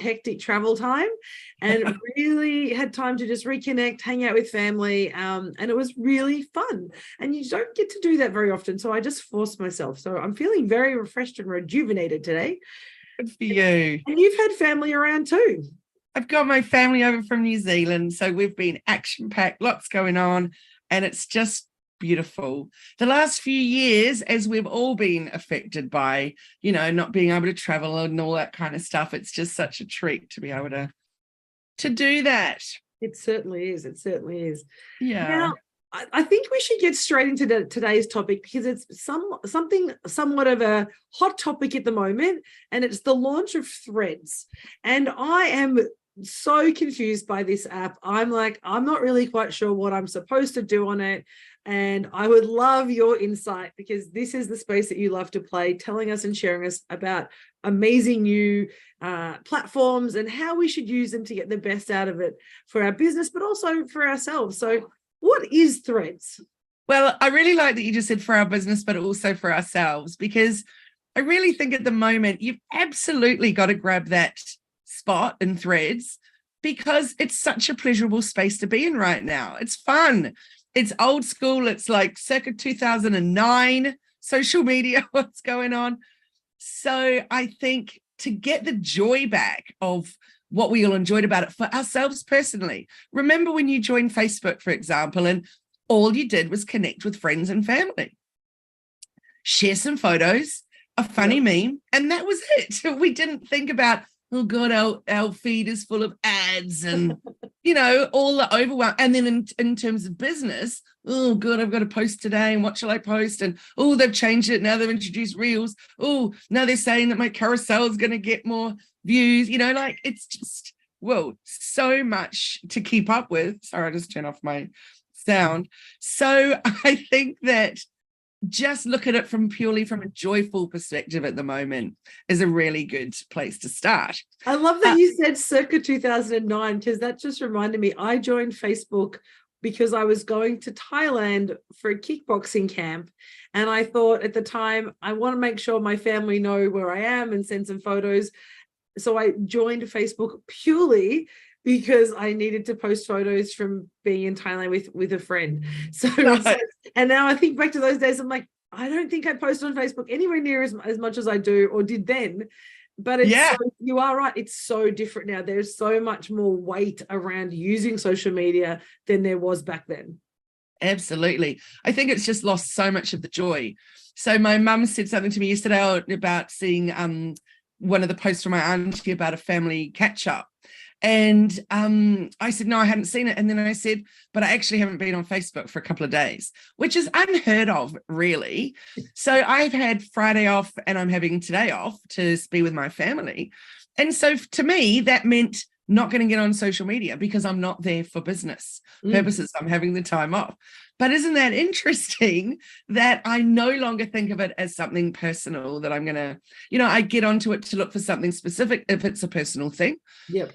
hectic travel time and really had time to just reconnect, hang out with family. And it was really fun. And you don't get to do that very often. So I just forced myself. So I'm feeling very refreshed and rejuvenated today. Good for you. And you've had family around too. I've got my family over from New Zealand. So we've been action-packed, lots going on. And it's just beautiful. The last few years, as we've all been affected by, not being able to travel and all that kind of stuff, it's just such a treat to be able to do that. It certainly is. It certainly is. Yeah. Now, I think we should get straight into today's topic because it's something somewhat of a hot topic at the moment, and it's the launch of Threads. And I am so confused by this app. I'm not really quite sure what I'm supposed to do on it. And I would love your insight because this is the space that you love to play, telling us and sharing us about amazing new platforms and how we should use them to get the best out of it for our business, but also for ourselves. So what is Threads? Well, I really like that you just said for our business, but also for ourselves, because I really think at the moment you've absolutely got to grab that spot in Threads because it's such a pleasurable space to be in right now. It's fun. It's old school. It's like circa 2009 social media, what's going on. So I think to get the joy back of what we all enjoyed about it for ourselves personally. Remember when you joined Facebook, for example, and all you did was connect with friends and family, share some photos, a funny meme, and that was it. We didn't think about, oh God, our feed is full of ads and, all the overwhelm. And then in terms of business, oh God, I've got to post today. And what shall I post? And, oh, they've changed it. Now they've introduced Reels. Oh, now they're saying that my carousel is going to get more views. It's just, whoa, so much to keep up with. Sorry, I just turned off my sound. So I think that just look at it purely from a joyful perspective at the moment is a really good place to start. I love that you said circa 2009 because that just reminded me. I joined Facebook because I was going to Thailand for a kickboxing camp. And I thought at the time, I want to make sure my family know where I am and send some photos. So I joined Facebook purely because I needed to post photos from being in Thailand with a friend. So, and now I think back to those days, I'm like, I don't think I post on Facebook anywhere near as much as I do or did then. But you are right. It's so different now. There's so much more weight around using social media than there was back then. Absolutely. I think it's just lost so much of the joy. So my mum said something to me yesterday about seeing one of the posts from my auntie about a family catch up. And I said, no, I hadn't seen it. And then I said, but I actually haven't been on Facebook for a couple of days, which is unheard of, really. So I've had Friday off and I'm having today off to be with my family. And so to me, that meant not going to get on social media because I'm not there for business purposes. I'm having the time off. But isn't that interesting that I no longer think of it as something personal that I'm going to, I get onto it to look for something specific if it's a personal thing. Yep.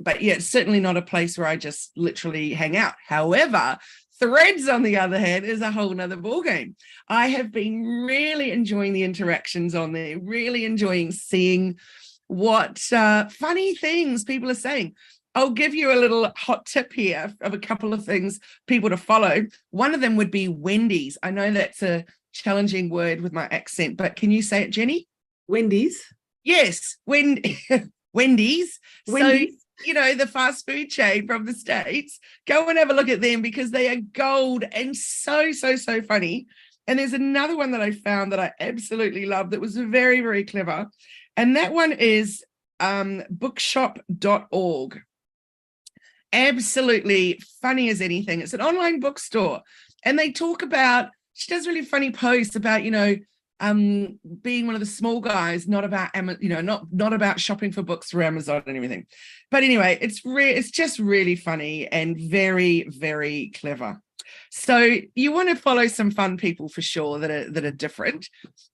But yeah, it's certainly not a place where I just literally hang out. However, Threads, on the other hand, is a whole nother ballgame. I have been really enjoying the interactions on there, really enjoying seeing what funny things people are saying. I'll give you a little hot tip here of a couple of things people to follow. One of them would be Wendy's. I know that's a challenging word with my accent, but can you say it, Jenny? Wendy's? Yes, Wendy's. Wendy's. So, the fast food chain from the States, go and have a look at them because they are gold and so, so, so funny. And there's another one that I found that I absolutely love that was very, very clever. And that one is bookshop.org. Absolutely funny as anything. It's an online bookstore. And they talk about, she does really funny posts about, being one of the small guys, not about, not about shopping for books through Amazon and everything. But anyway, it's just really funny and very, very clever. So you want to follow some fun people for sure that are different.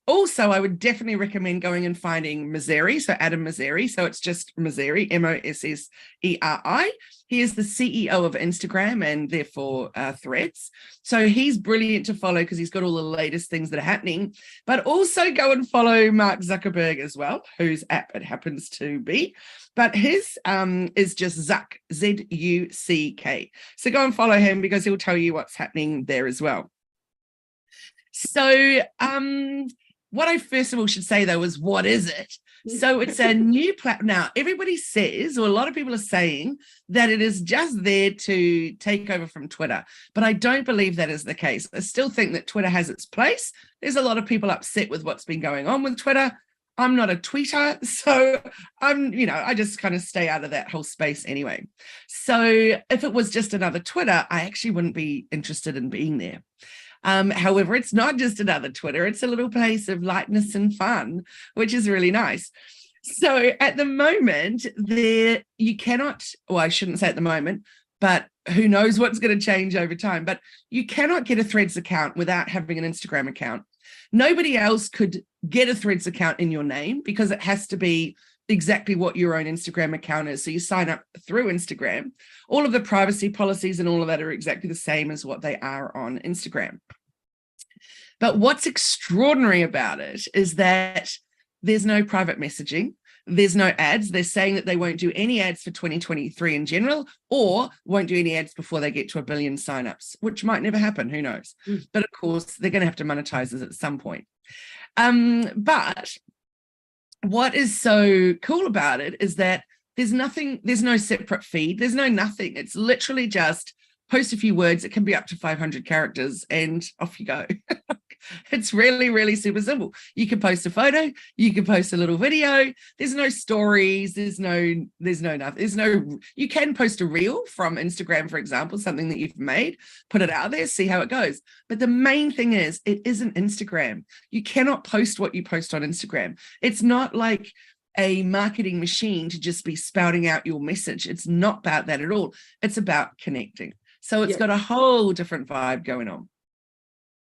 Also, I would definitely recommend going and finding Mosseri, so Adam Mosseri. So it's just Mosseri, Mosseri. He is the CEO of Instagram and therefore Threads. So he's brilliant to follow because he's got all the latest things that are happening. But also go and follow Mark Zuckerberg as well, whose app it happens to be. But his is just Zuck, Zuck. So go and follow him because he'll tell you what's happening there as well. So what I first of all should say, though, is what is it? So it's a new platform. Now, everybody says, or a lot of people are saying, that it is just there to take over from Twitter. But I don't believe that is the case. I still think that Twitter has its place. There's a lot of people upset with what's been going on with Twitter. I'm not a tweeter, so I just kind of stay out of that whole space anyway. So if it was just another Twitter, I actually wouldn't be interested in being there. However, it's not just another Twitter. It's a little place of lightness and fun, which is really nice. So at the moment, you cannot, well, I shouldn't say at the moment, but who knows what's going to change over time. But you cannot get a Threads account without having an Instagram account. Nobody else could get a Threads account in your name because it has to be exactly what your own Instagram account is. So you sign up through Instagram. All of the privacy policies and all of that are exactly the same as what they are on Instagram. But what's extraordinary about it is that there's no private messaging. There's no ads. They're saying that they won't do any ads for 2023 in general, or won't do any ads before they get to 1 billion signups, which might never happen. Who knows? But of course, they're going to have to monetize this at some point. But what is so cool about it is that there's no separate feed. There's no nothing. It's literally just post a few words. It can be up to 500 characters and off you go. It's really, really super simple. You can post a photo, you can post a little video. There's no stories. There's no nothing. You can post a reel from Instagram, for example, something that you've made, put it out there, see how it goes. But the main thing is it isn't Instagram. You cannot post what you post on Instagram. It's not like a marketing machine to just be spouting out your message. It's not about that at all. It's about connecting. So it's got a whole different vibe going on.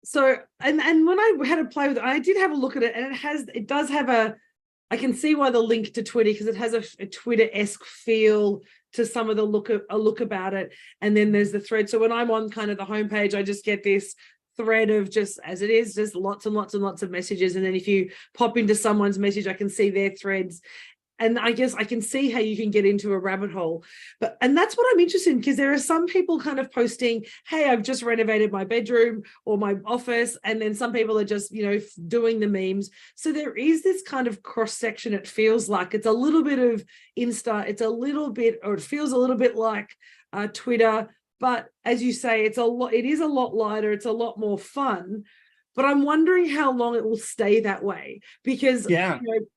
So, and when I had a play with it, I did have a look at it, and it does have I can see why the link to Twitter, because it has a Twitter-esque feel to some of the look about it. And then there's the thread. So when I'm on kind of the homepage, I just get this thread of just as it is, just lots and lots and lots of messages. And then if you pop into someone's message, I can see their threads. And I guess I can see how you can get into a rabbit hole. And that's what I'm interested in, because there are some people kind of posting, hey, I've just renovated my bedroom or my office. And then some people are just, doing the memes. So there is this kind of cross section. It feels like it's a little bit of Insta. It feels a little bit like Twitter. But as you say, it is a lot lighter. It's a lot more fun. But I'm wondering how long it will stay that way, because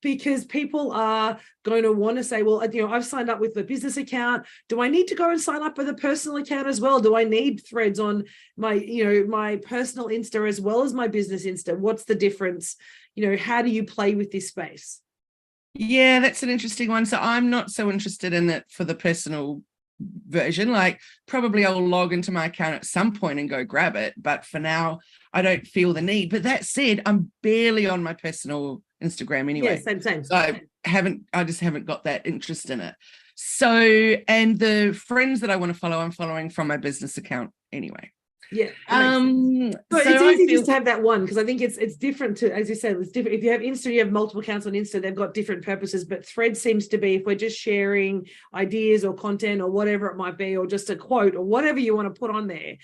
because people are going to want to say, well, I've signed up with the business account. Do I need to go and sign up with a personal account as well? Do I need threads on my, my personal Insta as well as my business Insta? What's the difference? How do you play with this space? Yeah, that's an interesting one. So I'm not so interested in it for the personal version. Like, probably I'll log into my account at some point and go grab it, but for now I don't feel the need. But that said, I'm barely on my personal Instagram anyway. Yeah, same. So I just haven't got that interest in it. So, and the friends that I want to follow, I'm following from my business account anyway. Yeah. So it's easy just to have that one, because I think it's different to, as you said, it's different. If you have Insta, you have multiple accounts on Insta, they've got different purposes. But Thread seems to be, if we're just sharing ideas or content or whatever it might be, or just a quote or whatever you want to put on there,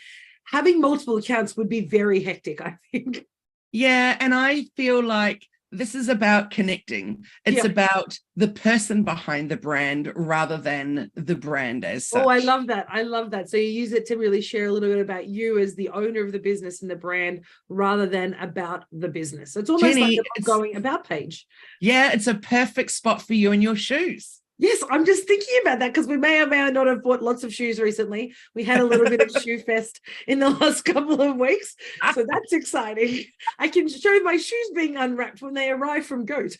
having multiple accounts would be very hectic, I think. Yeah, and I feel like this is about connecting. It's about the person behind the brand rather than the brand as such. Oh, I love that. So you use it to really share a little bit about you as the owner of the business and the brand rather than about the business. So it's almost Jenni, like an ongoing about page. Yeah, it's a perfect spot for you and your shoes. Yes, I'm just thinking about that because we may or may not have bought lots of shoes recently. We had a little bit of shoe fest in the last couple of weeks. So that's exciting. I can show my shoes being unwrapped when they arrive from Goat.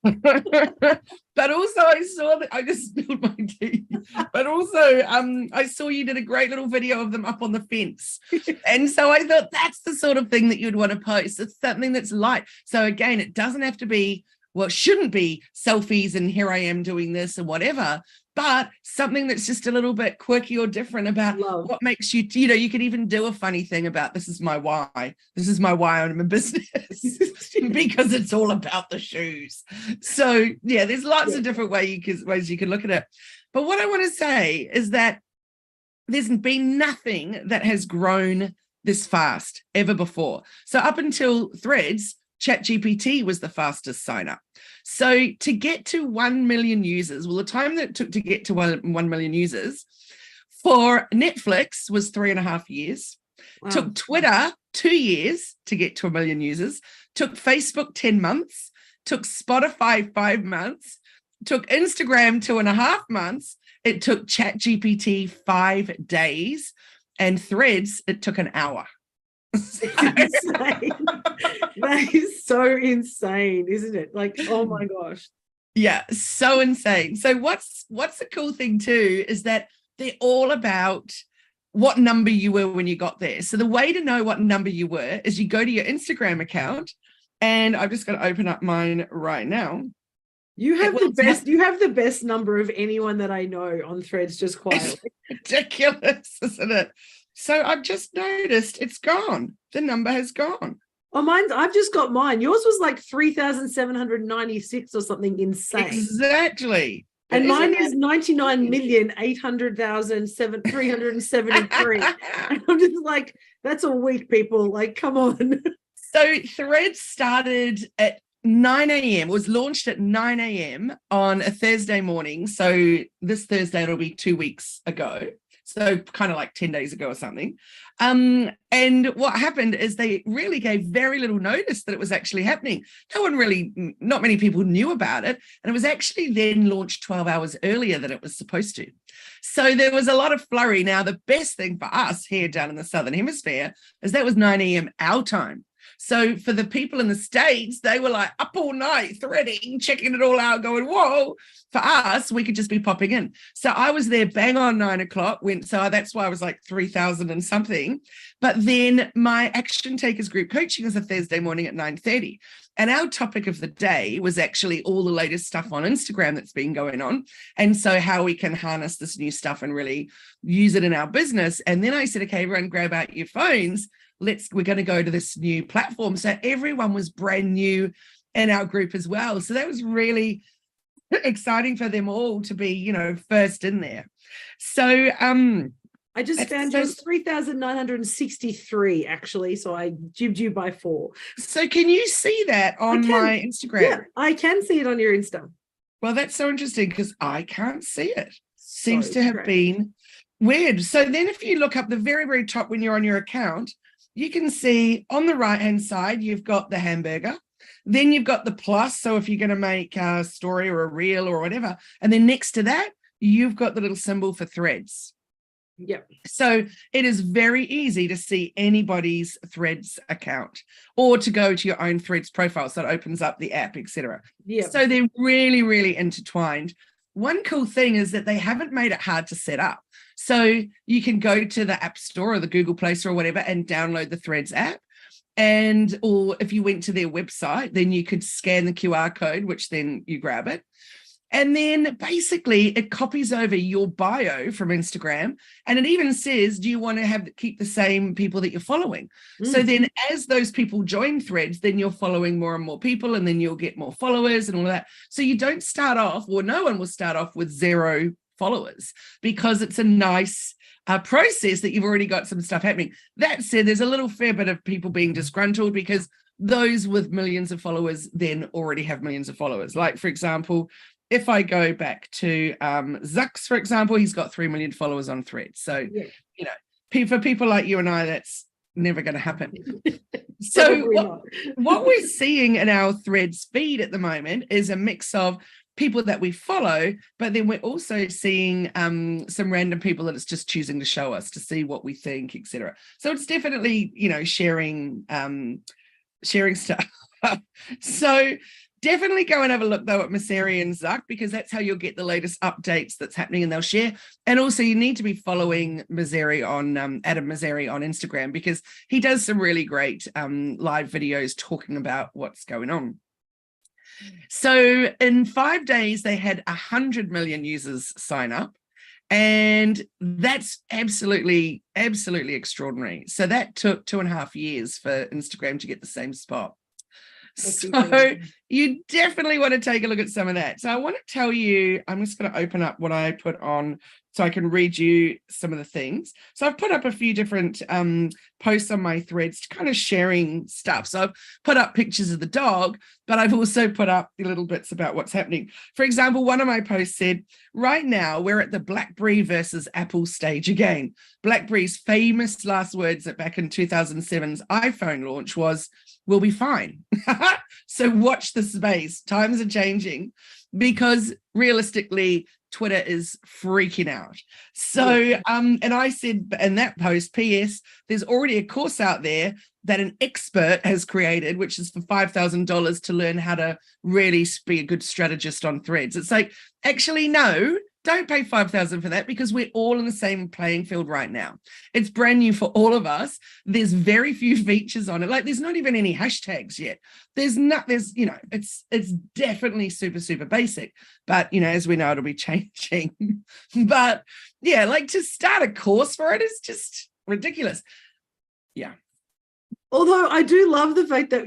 But also I saw that I just spilled my tea. But also I saw you did a great little video of them up on the fence. And so I thought that's the sort of thing that you'd want to post. It's something that's light. So again, it doesn't have to be, well, it shouldn't be selfies and here I am doing this and whatever, but something that's just a little bit quirky or different about what makes you, you know, you could even do a funny thing about this is my why. This is my why I'm in business because it's all about the shoes. So yeah, there's lots of different ways you can look at it. But what I want to say is that there's been nothing that has grown this fast ever before. So up until Threads, ChatGPT was the fastest sign up. So to get to 1 million users, well, the time that it took to get to 1 million users for Netflix was 3.5 years. Wow. Took Twitter 2 years to get to 1 million users. Took Facebook 10 months. Took Spotify 5 months. Took Instagram 2.5 months. It took ChatGPT 5 days. And Threads, it took an hour. Insane. That is so insane, isn't it? Like, oh my gosh. Yeah, so insane. So what's the cool thing too is that they're all about what number you were when you got there. So the way to know what number you were is you go to your Instagram account, and I'm just going to open up mine right now. You have the best number of anyone that I know on Threads, just quietly. It's ridiculous, isn't it? So I've just noticed it's gone. The number has gone. Oh, I've just got mine. Yours was like 3,796 or something insane. Exactly. And mine is 99,800,373. And I'm just like, that's a week, people. Like, come on. So Threads started at 9 a.m. was launched at 9 a.m. on a Thursday morning. So this Thursday, it'll be 2 weeks ago. So kind of like 10 days ago or something. And what happened is they really gave very little notice that it was actually happening. Not many people knew about it. And it was actually then launched 12 hours earlier than it was supposed to. So there was a lot of flurry. Now, the best thing for us here down in the Southern Hemisphere is that was 9 a.m. our time. So for the people in the States, they were like up all night threading, checking it all out, going, whoa. For us, we could just be popping in. So I was there bang on 9 o'clock. So that's why I was like 3,000 and something. But then my Action Takers group coaching is a Thursday morning at 9:30. And our topic of the day was actually all the latest stuff on Instagram that's been going on. And so how we can harness this new stuff and really use it in our business. And then I said, okay, everyone grab out your phones. We're going to go to this new platform. So everyone was brand new in our group as well. So that was really exciting for them all to be, first in there. So I just found yours 3,963 actually. So I jibbed you by 4. So can you see that on my Instagram? Yeah, I can see it on your Insta. Well, that's so interesting because I can't see it. Seems to have been weird. So then if you look up the very, very top when you're on your account, you can see on the right-hand side, you've got the hamburger. Then you've got the plus. So if you're going to make a story or a reel or whatever, and then next to that, you've got the little symbol for Threads. Yep. So it is very easy to see anybody's Threads account or to go to your own Threads profile. So it opens up the app, etc. Yeah. So they're really, really intertwined. One cool thing is that they haven't made it hard to set up. So you can go to the App Store or the Google Play Store or whatever and download the Threads app. Or if you went to their website, then you could scan the QR code, which then you grab it. And then basically it copies over your bio from Instagram. And it even says, do you want to keep the same people that you're following? So then as those people join Threads, then you're following more and more people, and then you'll get more followers and all that. So you don't start off, or no one will start off with 0 followers, because it's a nice process that you've already got some stuff happening. That said, there's a little fair bit of people being disgruntled because those with millions of followers then already have millions of followers. Like, for example, if I go back to Zucks, for example, he's got 3 million followers on Threads. So, for people like you and I, that's never going to happen. So what we're seeing in our Threads feed at the moment is a mix of people that we follow, but then we're also seeing some random people that it's just choosing to show us to see what we think, etc. So it's definitely, sharing stuff. So definitely go and have a look though at Messeri and Zuck, because that's how you'll get the latest updates that's happening, and they'll share. And also you need to be following Messeri on Adam Messeri on Instagram, because he does some really great live videos talking about what's going on. So in 5 days, they had 100 million users sign up. And that's absolutely extraordinary. So that took 2.5 years for Instagram to get the same spot. So you definitely want to take a look at some of that. So I want to tell you, I'm just going to open up what I put on so I can read you some of the things. So I've put up a few different posts on my threads, kind of sharing stuff. So I've put up pictures of the dog, but I've also put up the little bits about what's happening. For example, one of my posts said, right now we're at the BlackBerry versus Apple stage again. BlackBerry's famous last words back in 2007's iPhone launch was, "We'll be fine." So watch the space. Times are changing, because realistically, Twitter is freaking out. So, and I said in that post, PS, there's already a course out there that an expert has created, which is for $5,000 to learn how to really be a good strategist on threads. It's like, actually, no, don't pay $5,000 for that, because we're all in the same playing field right now. It's brand new for all of us. There's very few features on it. Like, there's not even any hashtags yet. It's definitely super, super basic. But, as we know, it'll be changing. But yeah, like, to start a course for it is just ridiculous. Yeah. Although I do love the fact that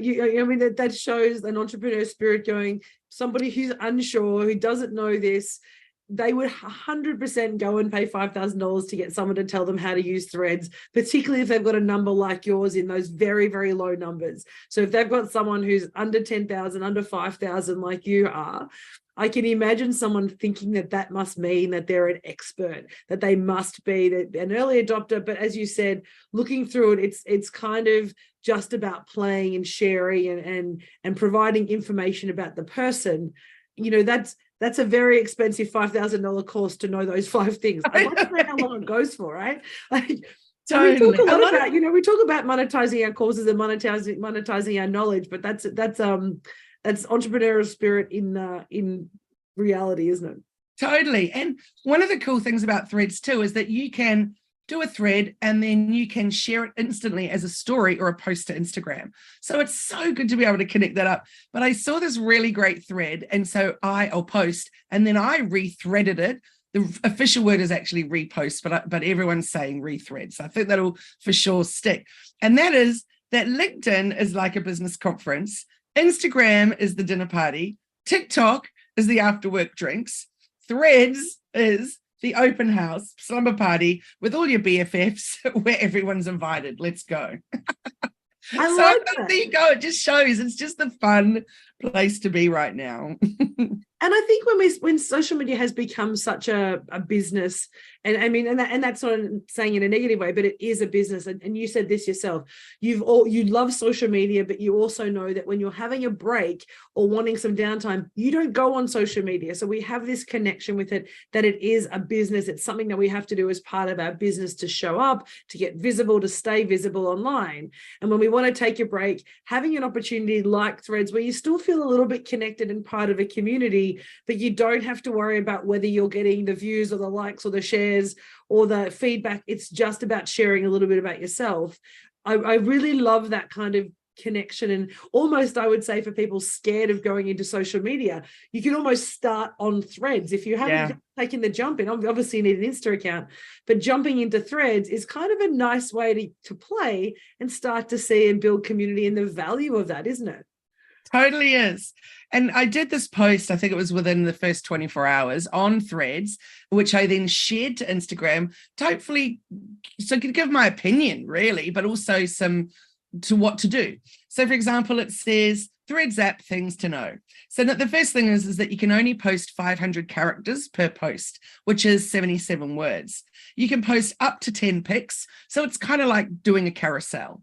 that shows an entrepreneur spirit, going, somebody who's unsure, who doesn't know this, they would 100% go and pay $5,000 to get someone to tell them how to use threads, particularly if they've got a number like yours in those very, very low numbers. So if they've got someone who's under 10,000, under 5,000 like you are, I can imagine someone thinking that must mean that they're an expert, that they must be an early adopter. But as you said, looking through it, it's kind of just about playing and sharing and providing information about the person. That's a very expensive $5,000 course to know those 5 things. I'd like to know how long it goes for, right? So we talk a lot about, we talk about monetizing our courses and monetizing our knowledge, but that's entrepreneurial spirit in reality, isn't it? Totally. And one of the cool things about threads too is that you can do a thread and then you can share it instantly as a story or a post to Instagram. So it's so good to be able to connect that up. But I saw this really great thread, and so I'll post, and then I rethreaded it. The official word is actually repost, but everyone's saying rethread. So I think that'll for sure stick. And that is that LinkedIn is like a business conference. Instagram is the dinner party. TikTok is the after work drinks. Threads is the open house slumber party with all your BFFs where everyone's invited. Let's go. I love that. There you go. It just shows it's just the fun place to be right now. And I think when social media has become such a business, and I mean, and that's not saying in a negative way, but it is a business. And you said this yourself. You love social media, but you also know that when you're having a break or wanting some downtime, you don't go on social media. So we have this connection with it, that it is a business. It's something that we have to do as part of our business to show up, to get visible, to stay visible online. And when we want to take a break, having an opportunity like Threads, where you still feel a little bit connected and part of a community, but you don't have to worry about whether you're getting the views or the likes or the shares or the feedback. It's just about sharing a little bit about yourself. I really love that kind of connection. And almost, I would say, for people scared of going into social media, you can almost start on Threads. If you haven't taken the jump in, obviously you need an Insta account, but jumping into Threads is kind of a nice way to play and start to see and build community, and the value of that, isn't it? Totally is. And I did this post, I think it was within the first 24 hours on Threads, which I then shared to Instagram, to hopefully, so I could give my opinion really, but also some to what to do. So for example, it says Threads app things to know. So that the first thing is that you can only post 500 characters per post, which is 77 words. You can post up to 10 pics. So it's kind of like doing a carousel.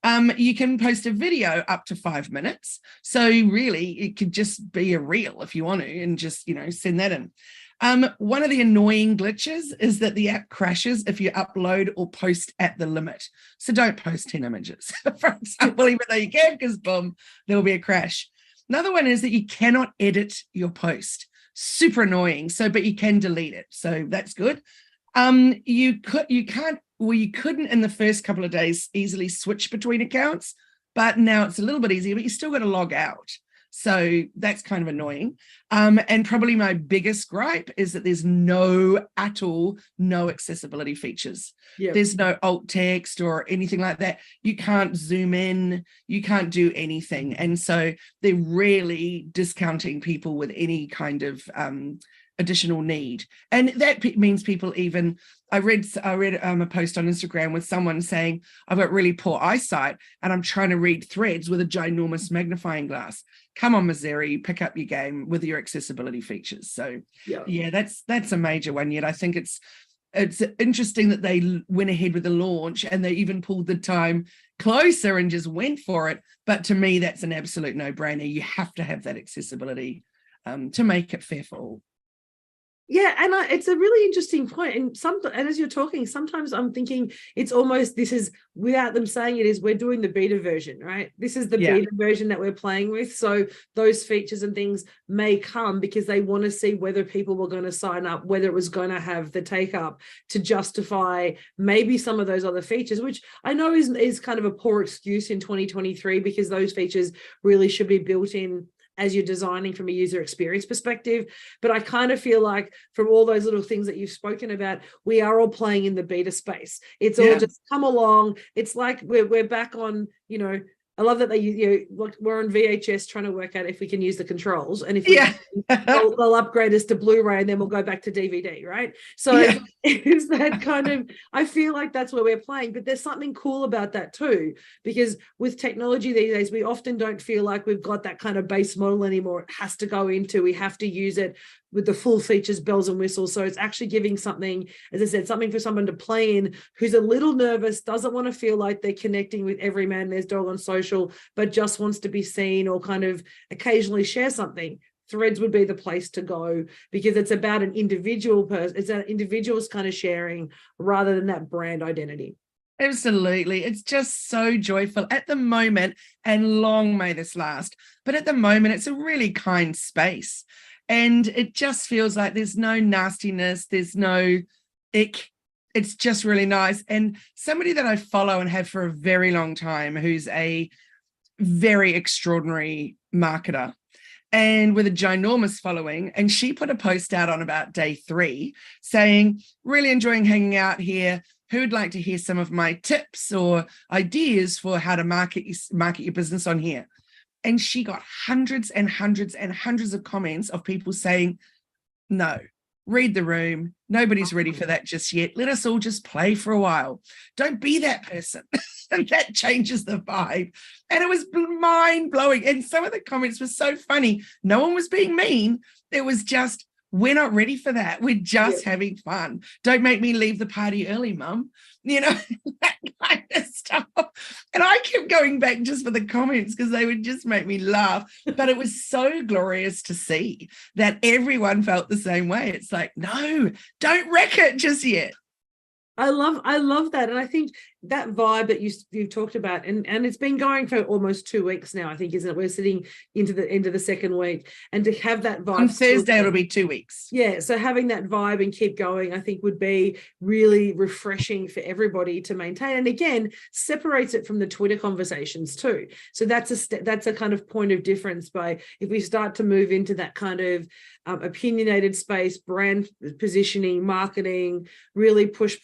You can post a video up to 5 minutes. So really, it could just be a reel if you want to, and just, send that in. One of the annoying glitches is that the app crashes if you upload or post at the limit. So don't post 10 images, for example, even though you can, because boom, there'll be a crash. Another one is that you cannot edit your post. Super annoying. But you can delete it. So that's good. You couldn't in the first couple of days easily switch between accounts, but now it's a little bit easier, but you still got to log out. So that's kind of annoying. And probably my biggest gripe is that there's no accessibility features. Yep. There's no alt text or anything like that. You can't zoom in, you can't do anything. And so they're really discounting people with any kind of additional need. And that means people even, I read a post on Instagram with someone saying, I've got really poor eyesight and I'm trying to read threads with a ginormous magnifying glass. Come on, Missouri, pick up your game with your accessibility features. So yeah, that's a major one. Yet I think it's interesting that they went ahead with the launch and they even pulled the time closer and just went for it. But to me, that's an absolute no-brainer. You have to have that accessibility to make it fair for all. Yeah, and it's a really interesting point. And as you're talking, sometimes I'm thinking it's almost, this is, without them saying it, is we're doing the beta version, right? This is the beta version that we're playing with. So those features and things may come because they want to see whether people were going to sign up, whether it was going to have the take up to justify maybe some of those other features, which I know is kind of a poor excuse in 2023, because those features really should be built in as you're designing from a user experience perspective. But I kind of feel like from all those little things that you've spoken about, we are all playing in the beta space. It's all just come along. It's like we're back on, I love that we're on VHS trying to work out if we can use the controls, and if they'll upgrade us to Blu-ray, and then we'll go back to DVD, right? So it's that kind of, I feel like that's where we're playing, but there's something cool about that too, because with technology these days, we often don't feel like we've got that kind of base model anymore. It has to go into, we have to use it with the full features, bells and whistles. So it's actually giving something, as I said, something for someone to play in who's a little nervous, doesn't want to feel like they're connecting with every man and their dog on social, but just wants to be seen or kind of occasionally share something. Threads would be the place to go, because it's about an individual person. It's an individual's kind of sharing rather than that brand identity. Absolutely. It's just so joyful at the moment, and long may this last. But at the moment, it's a really kind space. And it just feels like there's no nastiness, there's no ick. It's just really nice. And somebody that I follow and have for a very long time, who's a very extraordinary marketer and with a ginormous following, and she put a post out on about day 3 saying, really enjoying hanging out here. Who'd like to hear some of my tips or ideas for how to market your business on here? And she got hundreds and hundreds and hundreds of comments of people saying, no, read the room. Nobody's ready for that just yet. Let us all just play for a while. Don't be that person. And that changes the vibe. And it was mind-blowing. And some of the comments were so funny. No one was being mean. It was just, we're not ready for that. We're just having fun. Don't make me leave the party early, Mum. That kind of stuff. And I kept going back just for the comments because they would just make me laugh. But it was so glorious to see that everyone felt the same way. It's like, no, don't wreck it just yet. I love that. And I think that vibe that you talked about, and it's been going for almost 2 weeks now, I think, isn't it? We're sitting into the second week, and to have that vibe on Thursday, it'll be 2 weeks. Yeah. So having that vibe and keep going, I think would be really refreshing for everybody to maintain. And again, separates it from the Twitter conversations too. So that's a kind of point of difference by, if we start to move into that kind of opinionated space, brand positioning, marketing, really push,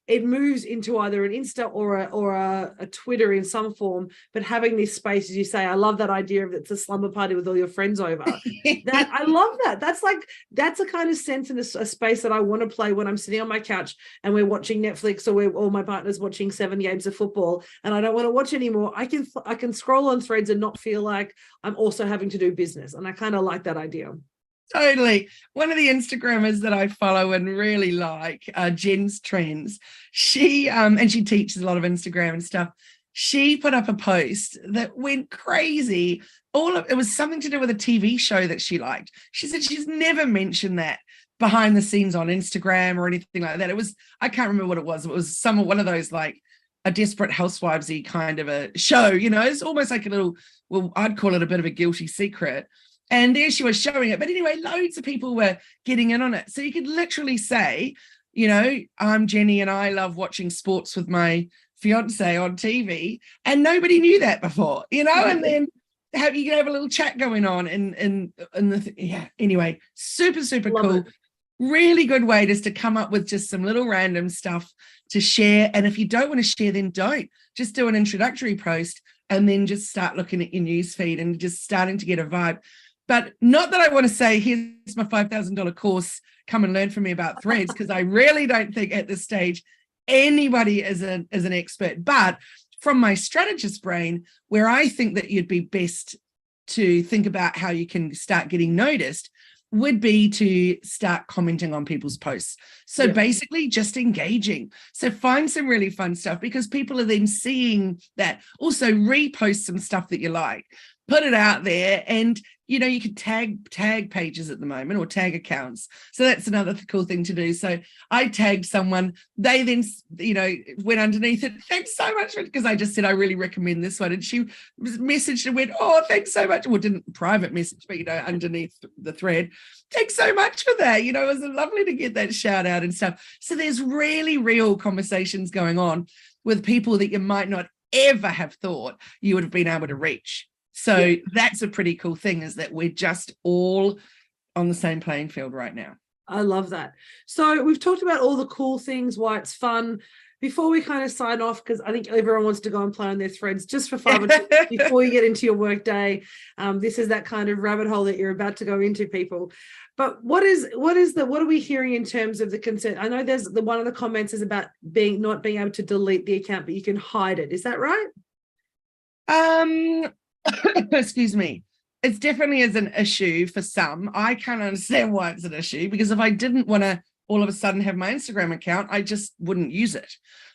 it moves into either an Insta or a Twitter in some form. But having this space, as you say, I love that idea of it's a slumber party with all your friends over. That I love that. That's a kind of sense in a space that I want to play when I'm sitting on my couch and we're watching Netflix, or all my partner's watching 7 games of football and I don't want to watch anymore. I can scroll on Threads and not feel like I'm also having to do business. And I kind of like that idea. Totally. One of the Instagrammers that I follow and really like, Jen's Trends, she teaches a lot of Instagram and stuff. she put up a post that went crazy. It was something to do with a TV show that she liked. She said she's never mentioned that behind the scenes on Instagram or anything like that. I can't remember what it was. It was one of those like a Desperate Housewivesy kind of a show, it's almost like a little, well, I'd call it a bit of a guilty secret. And there she was showing it. But anyway, loads of people were getting in on it. So you could literally say, I'm Jenni and I love watching sports with my fiance on TV. And nobody knew that before, and then you can have a little chat going on. Anyway, super, super Love cool. it. Really good way just to come up with just some little random stuff to share. And if you don't want to share, then don't. Just do an introductory post and then just start looking at your news feed and just starting to get a vibe. But not that I want to say, here's my $5,000 course, come and learn from me about threads, because I really don't think at this stage anybody is an expert. But from my strategist brain, where I think that you'd be best to think about how you can start getting noticed would be to start commenting on people's posts. So basically just engaging. So find some really fun stuff, because people are then seeing that. Also repost some stuff that you like, put it out there, and you can tag pages at the moment, or tag accounts. So that's another cool thing to do. So I tagged someone, they then went underneath it, thanks so much, because I just said I really recommend this one, and she messaged and went, oh, thanks so much. Well, didn't private message, but underneath the thread, thanks so much for that. It was lovely to get that shout out and stuff. So there's really real conversations going on with people that you might not ever have thought you would have been able to reach. So that's a pretty cool thing, is that we're just all on the same playing field right now. I love that. So we've talked about all the cool things, why it's fun. Before we kind of sign off, because I think everyone wants to go and play on their threads, just for 5 minutes before you get into your work day. This is that kind of rabbit hole that you're about to go into, people. But what are we hearing in terms of the consent? I know there's one of the comments is about not being able to delete the account, but you can hide it. Is that right? Excuse me. It's definitely is an issue for some. I can't understand why it's an issue, because if I didn't want to all of a sudden have my Instagram account, I just wouldn't use it.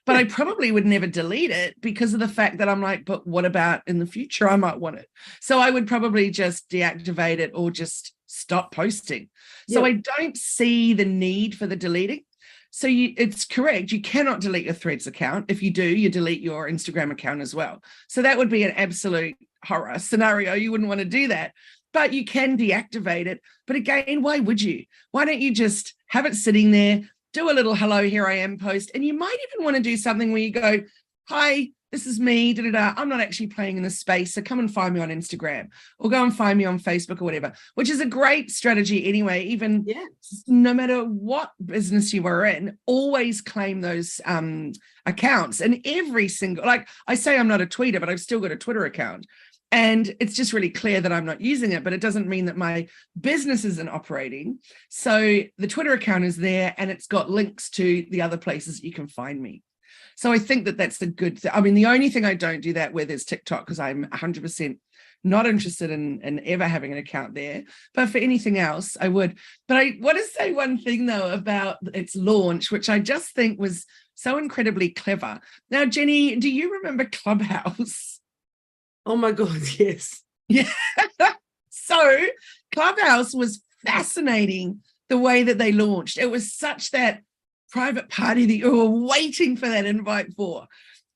But I probably would never delete it, because of the fact that I'm like, but what about in the future? I might want it. So I would probably just deactivate it or just stop posting. So I don't see the need for the deleting. So it's correct. You cannot delete your Threads account. If you do, you delete your Instagram account as well. So that would be an absolute horror scenario. You wouldn't want to do that, but you can deactivate it. But again, why would you? Why don't you just have it sitting there, do a little hello, here I am post, and you might even want to do something where you go, hi, this is me, I'm not actually playing in this space, so come and find me on Instagram, or go and find me on Facebook or whatever, which is a great strategy anyway. Even no matter what business you are in, always claim those accounts. And every single, like I say, I'm not a tweeter, but I've still got a Twitter account. And it's just really clear that I'm not using it, but it doesn't mean that my business isn't operating. So the Twitter account is there, and it's got links to the other places that you can find me. So I think that that's the good thing. I mean, the only thing I don't do that with is TikTok, because I'm 100% not interested in ever having an account there. But for anything else, I would. But I want to say one thing, though, about its launch, which I just think was so incredibly clever. Now, Jenni, do you remember Clubhouse? Oh, my God, yes. Yeah. So Clubhouse was fascinating, the way that they launched. It was such that private party that you were waiting for that invite for.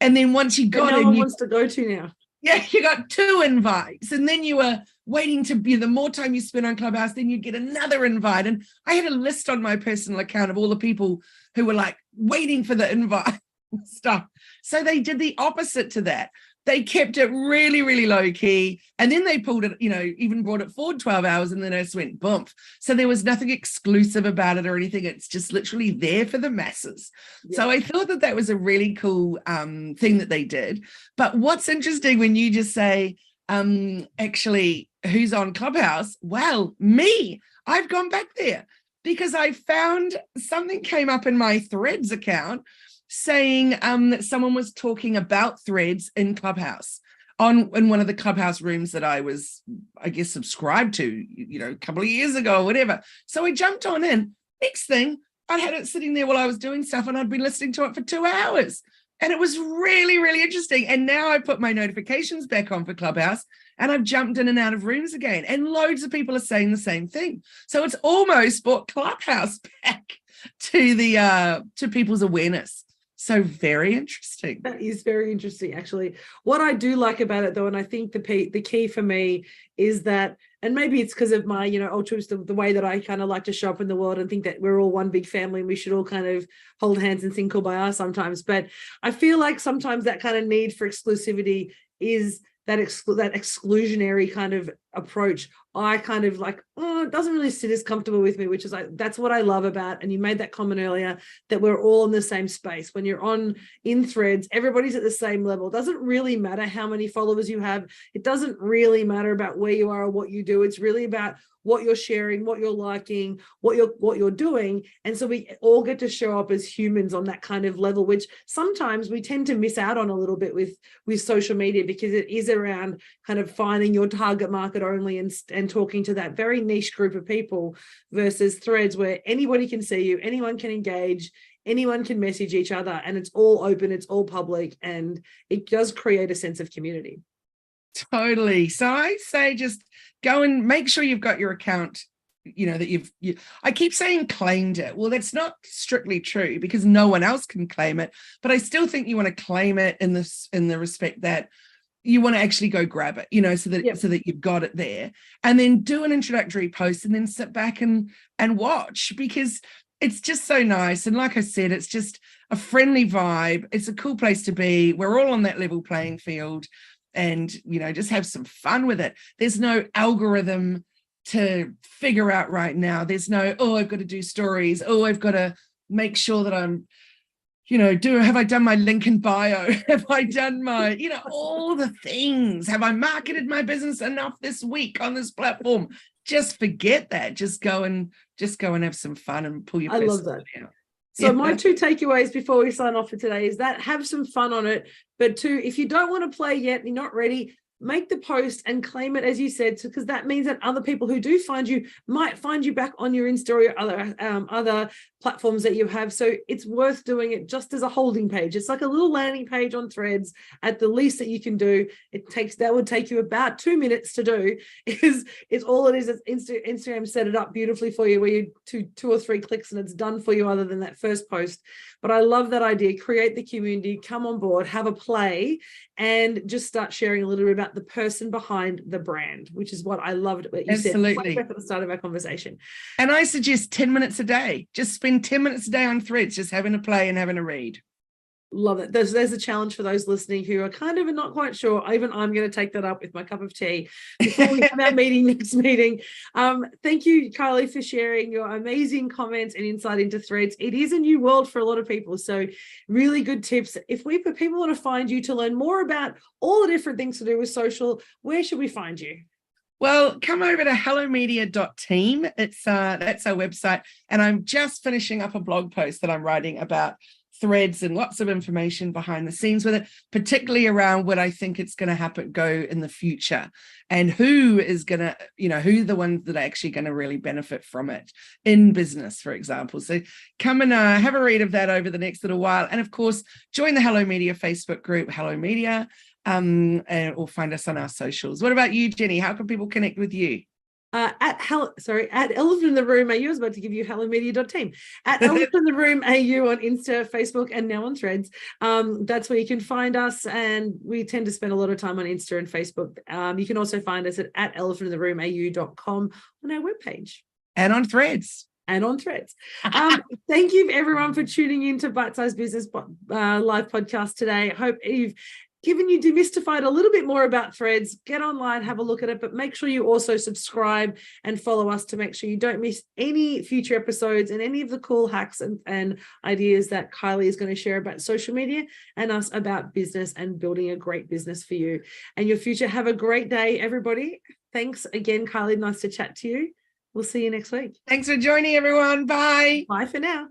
And then once you got it, no one wants to go to now. Yeah, you got 2 invites, and then you were waiting to be, the more time you spend on Clubhouse, then you get another invite. And I had a list on my personal account of all the people who were like waiting for the invite stuff. So they did the opposite to that. They kept it really, really low key. And then they pulled it, even brought it forward 12 hours, and then it just went bump. So there was nothing exclusive about it or anything. It's just literally there for the masses. Yeah. So I thought that was a really cool thing that they did. But what's interesting when you just say, actually, who's on Clubhouse? Well, me. I've gone back there because I found something came up in my Threads account saying that someone was talking about Threads in Clubhouse in one of the Clubhouse rooms that I was, I guess, subscribed to, a couple of years ago or whatever. So I jumped on in. Next thing, I had it sitting there while I was doing stuff, and I'd been listening to it for 2 hours. And it was really, really interesting. And now I put my notifications back on for Clubhouse and I've jumped in and out of rooms again. And loads of people are saying the same thing. So it's almost brought Clubhouse back to people's awareness. So very interesting. That is very interesting, actually. What I do like about it, though, and I think the key for me is that, and maybe it's because of my, altruistic, the way that I kind of like to show up in the world and think that we're all one big family and we should all kind of hold hands and sing Kumbaya sometimes. But I feel like sometimes that kind of need for exclusivity is that exclusionary kind of approach. I kind of like, it doesn't really sit as comfortable with me, which is like, that's what I love about, and you made that comment earlier, that we're all in the same space. When you're in Threads, everybody's at the same level. It doesn't really matter how many followers you have. It doesn't really matter about where you are or what you do. It's really about what you're sharing, what you're liking, what you're doing. And so we all get to show up as humans on that kind of level, which sometimes we tend to miss out on a little bit with social media, because it is around kind of finding your target market only and talking to that very niche group of people, versus Threads where anybody can see you, anyone can engage, anyone can message each other, and it's all open, it's all public, and it does create a sense of community. Totally. So I say just go and make sure you've got your account, that I keep saying claimed it. Well, that's not strictly true because no one else can claim it, but I still think you want to claim it in the respect that you want to actually go grab it, so that you've got it there, and then do an introductory post and then sit back and watch, because it's just so nice. And like I said, it's just a friendly vibe. It's a cool place to be. We're all on that level playing field. And, just have some fun with it. There's no algorithm to figure out right now. There's no, I've got to do stories. I've got to make sure that I'm, have I done my link in bio? Have I done my, all the things? Have I marketed my business enough this week on this platform? Just forget that. Just go and have some fun and pull your personality out. So my two takeaways before we sign off for today is that have some fun on it. But two, if you don't want to play yet, you're not ready, make the post and claim it, as you said, because that means that other people who do find you might find you back on your Insta or other platforms that you have. So it's worth doing it just as a holding page. It's like a little landing page on Threads at the least that you can do. That would take you about 2 minutes to do. Is all it is. Instagram set it up beautifully for you, where you two or three clicks and it's done for you, other than that first post. But I love that idea. Create the community, come on board, have a play, and just start sharing a little bit about the person behind the brand, which is what I loved what you said right back at the start of our conversation. And I suggest 10 minutes a day. Just spend 10 minutes a day on Threads, just having a play and having a read. Love it. There's a challenge for those listening who are kind of not quite sure. Even I'm going to take that up with my cup of tea before we have our next meeting. Thank you, Kylie, for sharing your amazing comments and insight into Threads. It is a new world for a lot of people. So really good tips. If people want to find you to learn more about all the different things to do with social, where should we find you? Well, come over to hellomedia.team. That's our website. And I'm just finishing up a blog post that I'm writing about Threads and lots of information behind the scenes with it, particularly around what I think it's going to go in the future, and who is going to, who are the ones that are actually going to really benefit from it in business, for example. So come and have a read of that over the next little while. And of course, join the Hello Media Facebook group, Hello Media, or find us on our socials. What about you, Jenni? How can people connect with you? At Elephant in the Room AU. I was about to give you hellomedia.team. At Elephant in the Room AU on Insta, Facebook, and now on Threads. That's where you can find us, and we tend to spend a lot of time on Insta and Facebook. You can also find us at elephantintheroomau.com on our webpage. And on Threads. Thank you everyone for tuning in to Bite Size Business live podcast today. I hope you've given you demystified a little bit more about Threads. Get online, have a look at it, but make sure you also subscribe and follow us to make sure you don't miss any future episodes and any of the cool hacks and ideas that Kylie is going to share about social media and us about business and building a great business for you and your future. Have a great day, everybody. Thanks again, Kylie. Nice to chat to you. We'll see you next week. Thanks for joining, everyone. Bye. Bye for now.